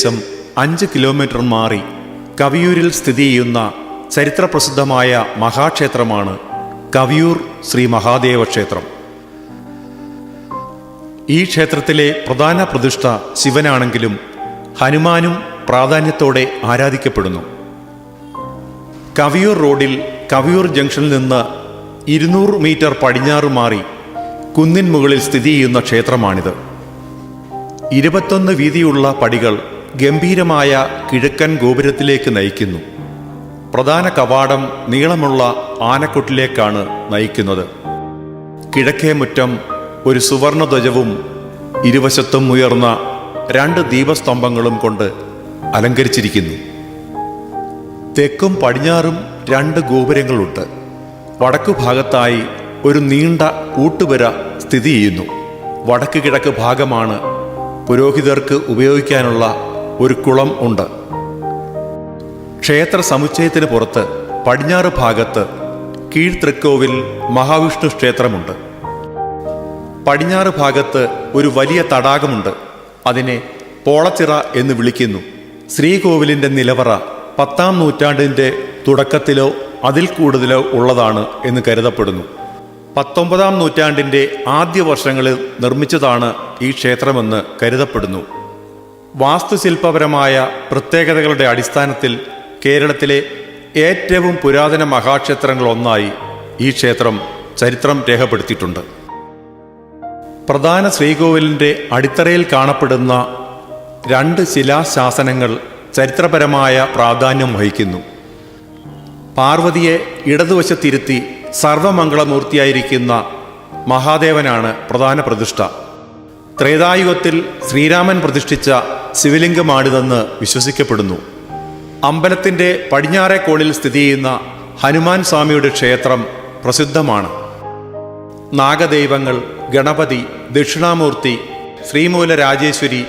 5 kilometre മാറി കവിയൂരിൽ സ്ഥിതി ചെയ്യുന്ന ചരിത്രപ്രസിദ്ധമായ മഹാക്ഷേത്രമാണ് കവിയൂർ ശ്രീ മഹാദേവ ക്ഷേത്രം. ഈ ക്ഷേത്രത്തിലെ പ്രധാന പ്രതിഷ്ഠ ശിവനാണെങ്കിലും ഹനുമാനും പ്രാധാന്യത്തോടെ ആരാധിക്കപ്പെടുന്നു. കവിയൂർ റോഡിൽ കവിയൂർ ജംഗ്ഷനിൽ നിന്ന് 200 മീറ്റർ പടിഞ്ഞാറ് മാറി കുന്നിൻ മുകളിൽ സ്ഥിതി ചെയ്യുന്ന ക്ഷേത്രമാണിത്. 21 വീതിയുള്ള പടികൾ ഗംഭീരമായ കിഴക്കൻ ഗോപുരത്തിലേക്ക് നയിക്കുന്നു. പ്രധാന കവാടം നീളമുള്ള ആനക്കൊട്ടിലേക്കാണ് നയിക്കുന്നത്. കിഴക്കേ മുറ്റം ഒരു സുവർണധ്വജവും ഇരുവശത്തും ഉയർന്ന 2 ദീപസ്തംഭങ്ങളും കൊണ്ട് അലങ്കരിച്ചിരിക്കുന്നു. തെക്കും പടിഞ്ഞാറും 2 ഗോപുരങ്ങളുണ്ട്. വടക്കു ഭാഗത്തായി ഒരു നീണ്ട ഊട്ടുവര സ്ഥിതി ചെയ്യുന്നു. വടക്ക് കിഴക്ക് ഭാഗമാണ് പുരോഹിതർക്ക് ഉപയോഗിക്കാനുള്ള ഒരു കുളം ഉണ്ട്. ക്ഷേത്ര സമുച്ചയത്തിന് പുറത്ത് പടിഞ്ഞാറ് ഭാഗത്ത് കീഴ്തൃക്കോവിൽ മഹാവിഷ്ണു ക്ഷേത്രമുണ്ട്. പടിഞ്ഞാറ് ഭാഗത്ത് ഒരു വലിയ തടാകമുണ്ട്. അതിനെ പോളച്ചിറ എന്ന് വിളിക്കുന്നു. ശ്രീകോവിലിൻ്റെ നിലവറ 10-ാം നൂറ്റാണ്ടിൻ്റെ തുടക്കത്തിലോ അതിൽ കൂടുതലോ ഉള്ളതാണ് എന്ന് കരുതപ്പെടുന്നു. 19-ാം നൂറ്റാണ്ടിൻ്റെ ആദ്യ വർഷങ്ങളിൽ നിർമ്മിച്ചതാണ് ഈ ക്ഷേത്രമെന്ന് കരുതപ്പെടുന്നു. വാസ്തുശില്പപരമായ പ്രത്യേകതകളുടെ അടിസ്ഥാനത്തിൽ കേരളത്തിലെ ഏറ്റവും പുരാതന മഹാക്ഷേത്രങ്ങളൊന്നായി ഈ ക്ഷേത്രം ചരിത്രം രേഖപ്പെടുത്തിയിട്ടുണ്ട്. പ്രധാന ശ്രീകോവിലിൻ്റെ അടിത്തറയിൽ കാണപ്പെടുന്ന 2 ശിലാശാസനങ്ങൾ ചരിത്രപരമായ പ്രാധാന്യം വഹിക്കുന്നു. പാർവതിയെ ഇടതുവശത്തിരുത്തി സർവമംഗളമൂർത്തിയായിരിക്കുന്ന മഹാദേവനാണ് പ്രധാന പ്രതിഷ്ഠ. ത്രേതായുഗത്തിൽ ശ്രീരാമൻ പ്രതിഷ്ഠിച്ച ശിവലിംഗമാണിതെന്ന് വിശ്വസിക്കപ്പെടുന്നു. അമ്പലത്തിൻ്റെ പടിഞ്ഞാറേ കോണിൽ സ്ഥിതി ചെയ്യുന്ന ഹനുമാൻ സ്വാമിയുടെ ക്ഷേത്രം പ്രസിദ്ധമാണ്. നാഗദൈവങ്ങൾ, ഗണപതി, ദക്ഷിണാമൂർത്തി, ശ്രീമൂലരാജേശ്വരി,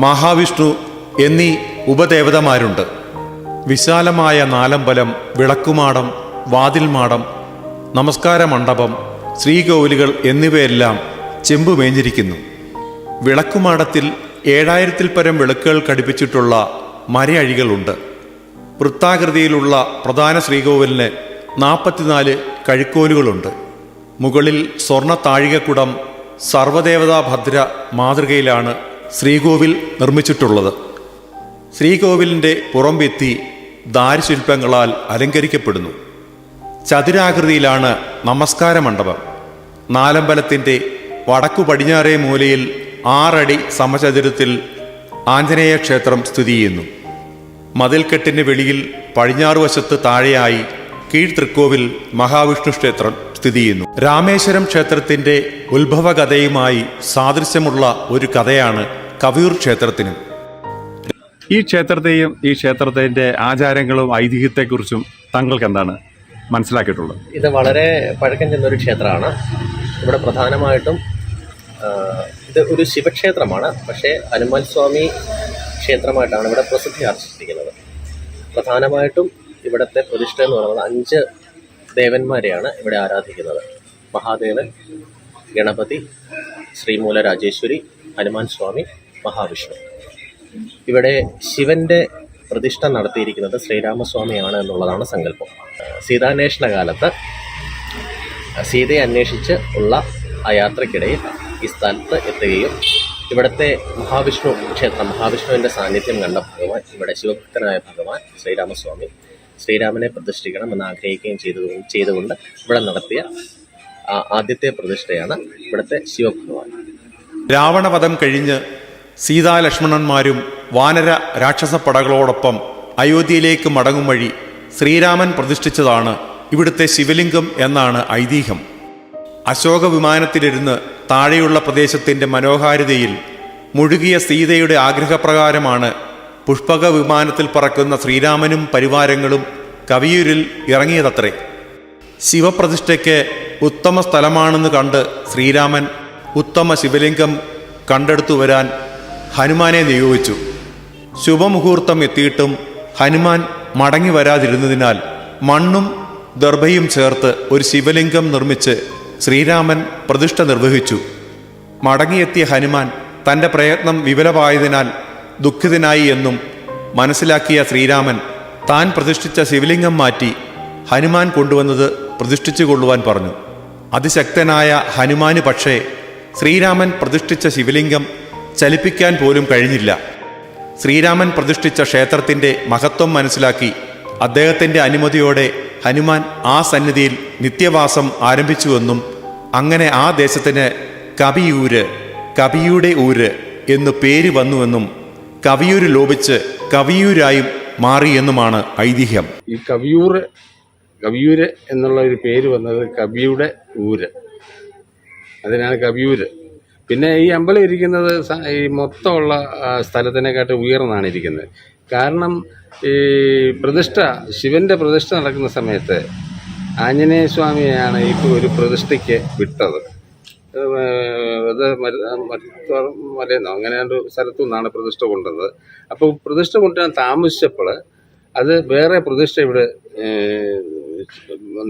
മഹാവിഷ്ണു എന്നീ ഉപദേവതമാരുണ്ട്. വിശാലമായ നാലമ്പലം, വിളക്കുമാടം, വാതിൽമാടം, നമസ്കാര മണ്ഡപം, ശ്രീകോവിലുകൾ എന്നിവയെല്ലാം ചെമ്പുമേഞ്ഞിരിക്കുന്നു. വിളക്കുമാടത്തിൽ 7000-ൽ പരം വിളക്കുകൾ ഘടിപ്പിച്ചിട്ടുള്ള മരയഴികളുണ്ട്. വൃത്താകൃതിയിലുള്ള പ്രധാന ശ്രീകോവിലിന് 44 കഴുക്കോലുകളുണ്ട്. മുകളിൽ സ്വർണ്ണ താഴികക്കുടം സർവദേവതാ ഭദ്ര മാതൃകയിലാണ് ശ്രീകോവിൽ നിർമ്മിച്ചിട്ടുള്ളത്. ശ്രീകോവിലിൻ്റെ പുറംഭിത്തി ദാരുശില്പങ്ങളാൽ അലങ്കരിക്കപ്പെടുന്നു. ചതുരാകൃതിയിലാണ് നമസ്കാര മണ്ഡപം. നാലമ്പലത്തിൻ്റെ വടക്കു പടിഞ്ഞാറേ മൂലയിൽ 6 അടി സമചതുരത്തിൽ ആഞ്ജനേയ ക്ഷേത്രം സ്ഥിതി ചെയ്യുന്നു. മതിൽക്കെട്ടിന് വെളിയിൽ പടിഞ്ഞാറ് വശത്ത് താഴെയായി കീഴ്തൃക്കോവിൽ മഹാവിഷ്ണു ക്ഷേത്രം സ്ഥിതി ചെയ്യുന്നു. രാമേശ്വരം ക്ഷേത്രത്തിൻ്റെ ഉത്ഭവകഥയുമായി സാദൃശ്യമുള്ള ഒരു കഥയാണ് കവിയൂർ ക്ഷേത്രത്തിനും. ഈ ക്ഷേത്രത്തെയും ഈ ക്ഷേത്രത്തിൻ്റെ ആചാരങ്ങളും ഐതിഹ്യത്തെക്കുറിച്ചും താങ്കൾക്ക് എന്താണ് മനസ്സിലാക്കിയിട്ടുള്ളത്? ഇത് വളരെ പഴക്കം ചെന്നൊരു ക്ഷേത്രമാണ്. ഇവിടെ പ്രധാനമായിട്ടും ഇത് ഒരു ശിവക്ഷേത്രമാണ്. പക്ഷേ ഹനുമാൻ സ്വാമി ക്ഷേത്രമായിട്ടാണ് ഇവിടെ പ്രസിദ്ധി ആർജിച്ചിരിക്കുന്നത്. പ്രധാനമായിട്ടും ഇവിടുത്തെ പ്രതിഷ്ഠ എന്ന് പറയുന്നത് 5 ദേവന്മാരെയാണ് ഇവിടെ ആരാധിക്കുന്നത്. മഹാദേവൻ, ഗണപതി, ശ്രീമൂലരാജേശ്വരി, ഹനുമാൻ സ്വാമി, മഹാവിഷ്ണു. ഇവിടെ ശിവന്റെ പ്രതിഷ്ഠ നടത്തിയിരിക്കുന്നത് ശ്രീരാമസ്വാമിയാണ് എന്നുള്ളതാണ് സങ്കല്പം. സീതാന്വേഷണ കാലത്ത് സീതയെ അന്വേഷിച്ച് ഉള്ള ആ യാത്രക്കിടയിൽ ഈ സ്ഥലത്ത് എത്തുകയും ഇവിടുത്തെ മഹാവിഷ്ണു ക്ഷേത്രം, മഹാവിഷ്ണുവിൻ്റെ സാന്നിധ്യം കണ്ട ഭഗവാൻ, ഇവിടെ ശിവഭക്തനായ ഭഗവാൻ ശ്രീരാമസ്വാമി ശ്രീരാമനെ പ്രതിഷ്ഠിക്കണം എന്ന് ആഗ്രഹിക്കുകയും ചെയ്തുകൊണ്ട് ഇവിടെ നടത്തിയ ആദ്യത്തെ പ്രതിഷ്ഠയാണ് ഇവിടുത്തെ ശിവഭഗവാൻ. രാവണവധം കഴിഞ്ഞ് സീതാലക്ഷ്മണന്മാരും വാനര രാക്ഷസ പടകളോടൊപ്പം അയോധ്യയിലേക്ക് മടങ്ങും വഴി ശ്രീരാമൻ പ്രതിഷ്ഠിച്ചതാണ് ഇവിടുത്തെ ശിവലിംഗം എന്നാണ് ഐതിഹ്യം. അശോക വിമാനത്തിലിരുന്ന് താഴെയുള്ള പ്രദേശത്തിൻ്റെ മനോഹാരിതയിൽ മുഴുകിയ സീതയുടെ ആഗ്രഹപ്രകാരമാണ് പുഷ്പക വിമാനത്തിൽ പറക്കുന്ന ശ്രീരാമനും പരിവാരങ്ങളും കവിയൂരിൽ ഇറങ്ങിയതത്രേ. ശിവപ്രതിഷ്ഠയ്ക്ക് ഉത്തമ സ്ഥലമാണെന്ന് കണ്ട് ശ്രീരാമൻ ഉത്തമ ശിവലിംഗം കണ്ടെടുത്തു വരാൻ ഹനുമാനെ നിയോഗിച്ചു. ശുഭമുഹൂർത്തം എത്തിയിട്ടും ഹനുമാൻ മടങ്ങി വരാതിരുന്നതിനാൽ മണ്ണും ദർഭയും ചേർത്ത് ഒരു ശിവലിംഗം നിർമ്മിച്ച് ശ്രീരാമൻ പ്രതിഷ്ഠ നിർവഹിച്ചു. മടങ്ങിയെത്തിയ ഹനുമാൻ തൻ്റെ പ്രയത്നം വിഫലമായതിനാൽ ദുഃഖിതനായി എന്നും മനസ്സിലാക്കിയ ശ്രീരാമൻ താൻ പ്രതിഷ്ഠിച്ച ശിവലിംഗം മാറ്റി ഹനുമാൻ കൊണ്ടുവന്നത് പ്രതിഷ്ഠിച്ചു കൊള്ളുവാൻ പറഞ്ഞു. അതിശക്തനായ ഹനുമാന് പക്ഷേ ശ്രീരാമൻ പ്രതിഷ്ഠിച്ച ശിവലിംഗം ചലിപ്പിക്കാൻ പോലും കഴിഞ്ഞില്ല. ശ്രീരാമൻ പ്രതിഷ്ഠിച്ച ക്ഷേത്രത്തിൻ്റെ മഹത്വം മനസ്സിലാക്കി അദ്ദേഹത്തിൻ്റെ അനുമതിയോടെ ഹനുമാൻ ആ സന്നിധിയിൽ നിത്യവാസം ആരംഭിച്ചുവെന്നും അങ്ങനെ ആ ദേശത്തിന് കവിയൂര്, കവിയുടെ ഊര് എന്നു പേര് വന്നുവെന്നും കവിയൂര് ലോപിച്ച് കവിയൂരായും മാറിയെന്നുമാണ് ഐതിഹ്യം. ഈ കവിയൂര് എന്നുള്ള ഒരു പേര് വന്നത് കവിയുടെ ഊര്, അതിനാണ് കവിയൂര്. പിന്നെ ഈ അമ്പലം ഇരിക്കുന്നത് ഈ മൊത്തമുള്ള സ്ഥലത്തിനെക്കാട്ട് ഉയർന്നാണ് ഇരിക്കുന്നത്. കാരണം ഈ പ്രതിഷ്ഠ, ശിവന്റെ പ്രതിഷ്ഠ നടക്കുന്ന സമയത്ത് ആഞ്ജനേയ സ്വാമിയെയാണ് ഇപ്പോൾ ഒരു പ്രതിഷ്ഠയ്ക്ക് വിട്ടത്. അത് മലയെന്നോ അങ്ങനെ ഒരു സ്ഥലത്തു നിന്നാണ് പ്രതിഷ്ഠ കൊണ്ടുവന്നത്. അപ്പോൾ പ്രതിഷ്ഠ കൊണ്ടുവരാൻ താമസിച്ചപ്പോൾ അത് വേറെ പ്രതിഷ്ഠ ഇവിടെ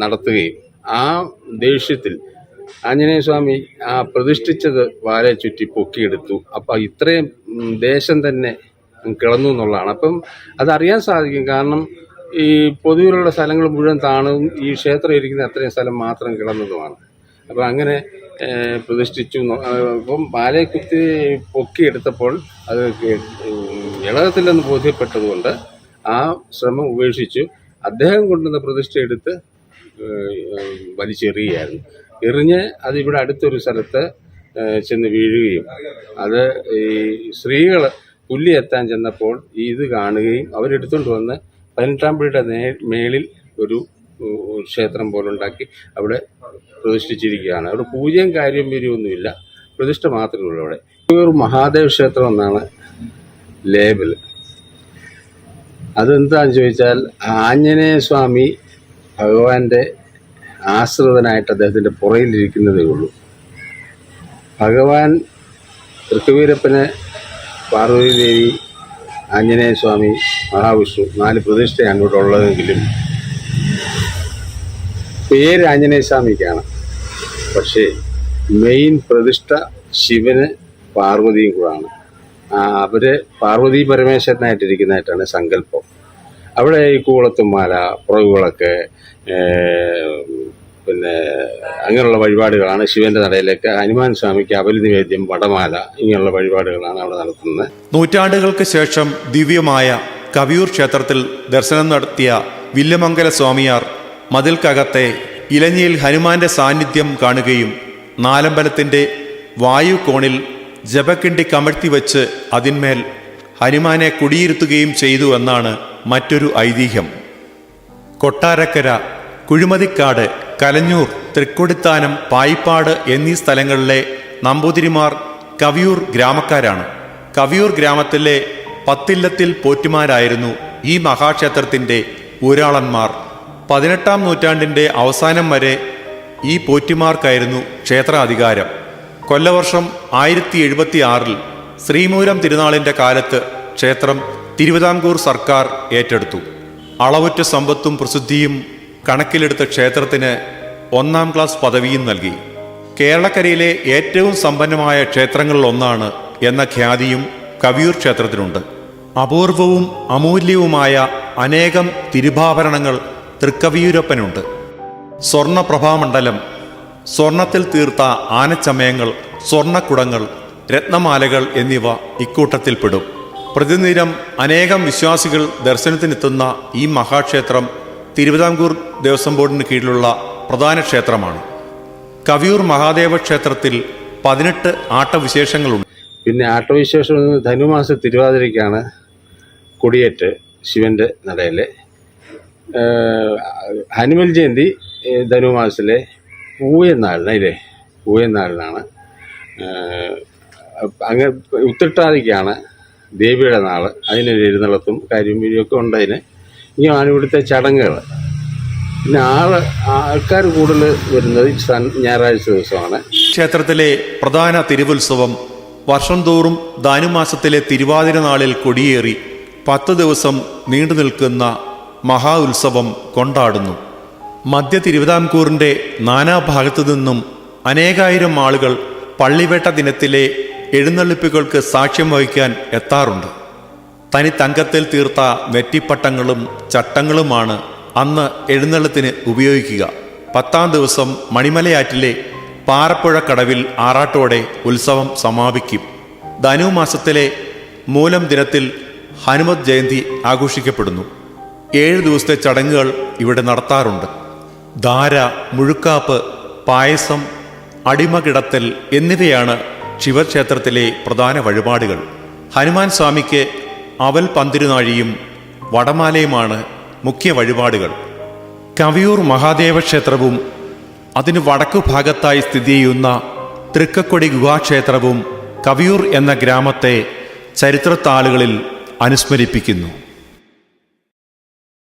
നടത്തുകയും ആ ദേഷ്യത്തിൽ ആഞ്ജനേയ സ്വാമി ആ പ്രതിഷ്ഠിച്ചത് വാലെ ചുറ്റി പൊക്കിയെടുത്തു. അപ്പം ഇത്രയും ദേശം തന്നെ കിളന്നു എന്നുള്ളതാണ്. അപ്പം അതറിയാൻ സാധിക്കും. കാരണം ഈ പൊതുവിലുള്ള സ്ഥലങ്ങൾ മുഴുവൻ താണും ഈ ക്ഷേത്രം ഇരിക്കുന്ന അത്രയും സ്ഥലം മാത്രം കിളന്നതുമാണ്. അപ്പം അങ്ങനെ പ്രതിഷ്ഠിച്ചു. അപ്പം വാലെ കുത്തി പൊക്കിയെടുത്തപ്പോൾ അത് ഇളകത്തില്ലെന്ന് ബോധ്യപ്പെട്ടതുകൊണ്ട് ആ ശ്രമം ഉപേക്ഷിച്ചു. അദ്ദേഹം കൊണ്ടുവന്ന പ്രതിഷ്ഠ എടുത്ത് വലിച്ചെറിയുകയായിരുന്നു. എറിഞ്ഞ് അതിവിടെ അടുത്തൊരു സ്ഥലത്ത് ചെന്ന് വീഴുകയും അത് ഈ സ്ത്രീകൾ പുല്ലി എത്താൻ ചെന്നപ്പോൾ ഇത് കാണുകയും അവരെടുത്തുകൊണ്ട് വന്ന് 18-ാം പടിയുടെ മേളിൽ ഒരു ക്ഷേത്രം പോലുണ്ടാക്കി അവിടെ പ്രതിഷ്ഠിച്ചിരിക്കുകയാണ്. അവിടെ പൂജയും കാര്യം വരിയൊന്നുമില്ല, പ്രതിഷ്ഠ മാത്രമേ ഉള്ളൂ. അവിടെ ഒരു മഹാദേവ ക്ഷേത്രം എന്നാണ് ലേബൽ. അതെന്താണെന്ന് ചോദിച്ചാൽ ആഞ്ജനേയ സ്വാമി ഭഗവാന്റെ ആശ്രിതനായിട്ട് അദ്ദേഹത്തിൻ്റെ പുറയിലിരിക്കുന്നതേ ഉള്ളൂ. ഭഗവാൻ തൃക്കവീരപ്പന്, പാർവതി ദേവി, ആഞ്ജനേയ സ്വാമി, മഹാവിഷ്ണു 4 പ്രതിഷ്ഠയാണ് ഇവിടെ ഉള്ളതെങ്കിലും പേര് ആഞ്ജനേയ സ്വാമിക്കാണ്. പക്ഷേ മെയിൻ പ്രതിഷ്ഠ ശിവന് പാർവതിയും കൂടാണ്. അവര് പാർവതി പരമേശ്വരനായിട്ടിരിക്കുന്നതായിട്ടാണ് സങ്കല്പം. അവിടെ ഈ കൂളത്തുമാല, പുറകുവിളക്ക്, പിന്നെ അങ്ങനെയുള്ള വഴിപാടുകളാണ് ശിവന്റെ നടയിലേക്ക്. ഹനുമാൻ സ്വാമിക്ക് അവൽ നിവേദ്യം, വടമാല, ഇങ്ങനെയുള്ള വഴിപാടുകളാണ് അവിടെ നടത്തുന്നത്. നൂറ്റാണ്ടുകൾക്ക് ശേഷം ദിവ്യമായ കവിയൂർ ക്ഷേത്രത്തിൽ ദർശനം നടത്തിയ വില്യമംഗല സ്വാമിയാർ മതിൽക്കകത്തെ ഇലഞ്ഞിയിൽ ഹനുമാന്റെ സാന്നിധ്യം കാണുകയും നാലമ്പലത്തിൻ്റെ വായുകോണിൽ ജപക്കിണ്ടി കമഴ്ത്തി വച്ച് അതിന്മേൽ ഹനുമാനെ കുടിയിരുത്തുകയും ചെയ്തു എന്നാണ് മറ്റൊരു ഐതിഹ്യം. കൊട്ടാരക്കര, കുഴിമതിക്കാട്, കലഞ്ഞൂർ, തൃക്കൊടിത്താനം, പായിപ്പാട് എന്നീ സ്ഥലങ്ങളിലെ നമ്പൂതിരിമാർ കവിയൂർ ഗ്രാമക്കാരാണ്. കവിയൂർ ഗ്രാമത്തിലെ പത്തില്ലത്തിൽ പോറ്റുമാരായിരുന്നു ഈ മഹാക്ഷേത്രത്തിൻ്റെ ഊരാളന്മാർ. 18-ാം നൂറ്റാണ്ടിൻ്റെ അവസാനം വരെ ഈ പോറ്റുമാർക്കായിരുന്നു ക്ഷേത്രാധികാരം. കൊല്ലവർഷം 1076 ശ്രീമൂലം തിരുനാളിൻ്റെ കാലത്ത് ക്ഷേത്രം തിരുവിതാംകൂർ സർക്കാർ ഏറ്റെടുത്തു. അളവുറ്റ സമ്പത്തും പ്രസിദ്ധിയും കണക്കിലെടുത്ത ക്ഷേത്രത്തിന് 1-ാം ക്ലാസ് പദവിയും നൽകി. കേരളക്കരയിലെ ഏറ്റവും സമ്പന്നമായ ക്ഷേത്രങ്ങളിലൊന്നാണ് എന്ന ഖ്യാതിയും കവിയൂർ ക്ഷേത്രത്തിനുണ്ട്. അപൂർവവും അമൂല്യവുമായ അനേകം തിരുഭാഭരണങ്ങൾ തൃക്കവിയൂരപ്പനുണ്ട്. സ്വർണപ്രഭാമണ്ഡലം, സ്വർണത്തിൽ തീർത്ത ആനച്ചമയങ്ങൾ, സ്വർണക്കുടങ്ങൾ, രത്നമാലകൾ എന്നിവ ഇക്കൂട്ടത്തിൽപ്പെടും. പ്രതിദിനം അനേകം വിശ്വാസികൾ ദർശനത്തിനെത്തുന്ന ഈ മഹാക്ഷേത്രം തിരുവിതാംകൂർ ദേവസ്വം ബോർഡിന് കീഴിലുള്ള പ്രധാന ക്ഷേത്രമാണ്. കവിയൂർ മഹാദേവ ക്ഷേത്രത്തിൽ 18 ആട്ടവിശേഷങ്ങളുണ്ട്. പിന്നെ ആട്ടവിശേഷം ധനുമാസ തിരുവാതിരയ്ക്കാണ് കൊടിയേറ്റ് ശിവന്റെ നടയിലെ. ഹനുമൽ ജയന്തി ധനുമാസത്തിലെ പൂയനാളിനാണ്. അങ്ങനെ ഉത്രട്ടാതിക്കാണ് ദേവിയുടെ നാള്. അതിനൊരു എഴുന്നള്ളത്തും കാര്യം വീഡിയൊക്കെ ഉണ്ട്. ഇങ്ങനെയാണ് ഇവിടുത്തെ ചടങ്ങുകൾ. പിന്നെ ആൾക്കാർ കൂടുതൽ വരുന്നത് ഞായറാഴ്ച ദിവസമാണ്. ക്ഷേത്രത്തിലെ പ്രധാന തിരുവുത്സവം വർഷം തോറും ധനുമാസത്തിലെ തിരുവാതിര നാളിൽ കൊടിയേറി 10 ദിവസം നീണ്ടു നിൽക്കുന്ന മഹാ ഉത്സവം കൊണ്ടാടുന്നു. മധ്യ തിരുവിതാംകൂറിൻ്റെ നാനാഭാഗത്തു നിന്നും അനേകായിരം ആളുകൾ പള്ളിവേട്ട ദിനത്തിലെ എഴുന്നള്ളിപ്പുകൾക്ക് സാക്ഷ്യം വഹിക്കാൻ എത്താറുണ്ട്. തനി തങ്കത്തിൽ തീർത്ത നെറ്റിപ്പട്ടങ്ങളും ചട്ടങ്ങളുമാണ് അന്ന് എഴുന്നള്ളത്തിന് ഉപയോഗിക്കുക. 10-ാം ദിവസം മണിമലയാറ്റിലെ പാറപ്പുഴക്കടവിൽ ആറാട്ടോടെ ഉത്സവം സമാപിക്കും. ധനുമാസത്തിലെ മൂലം ദിനത്തിൽ ഹനുമത് ജയന്തി ആഘോഷിക്കപ്പെടുന്നു. 7 ദിവസത്തെ ചടങ്ങുകൾ ഇവിടെ നടത്താറുണ്ട്. ധാര, മുഴുക്കാപ്പ്, പായസം, അടിമകിടത്തൽ എന്നിവയാണ് ശിവക്ഷേത്രത്തിലെ പ്രധാന വഴിപാടുകൾ. ഹനുമാൻ സ്വാമിക്ക് അവൽ പന്തിരുനാഴിയും വടമാലയുമാണ് മുഖ്യ വഴിപാടുകൾ. കവിയൂർ മഹാദേവ ക്ഷേത്രവും അതിന് വടക്കു ഭാഗത്തായി സ്ഥിതി ചെയ്യുന്ന തൃക്കക്കൊടി ഗുഹാക്ഷേത്രവും കവിയൂർ എന്ന ഗ്രാമത്തെ ചരിത്രത്താളുകളിൽ അനുസ്മരിപ്പിക്കുന്നു.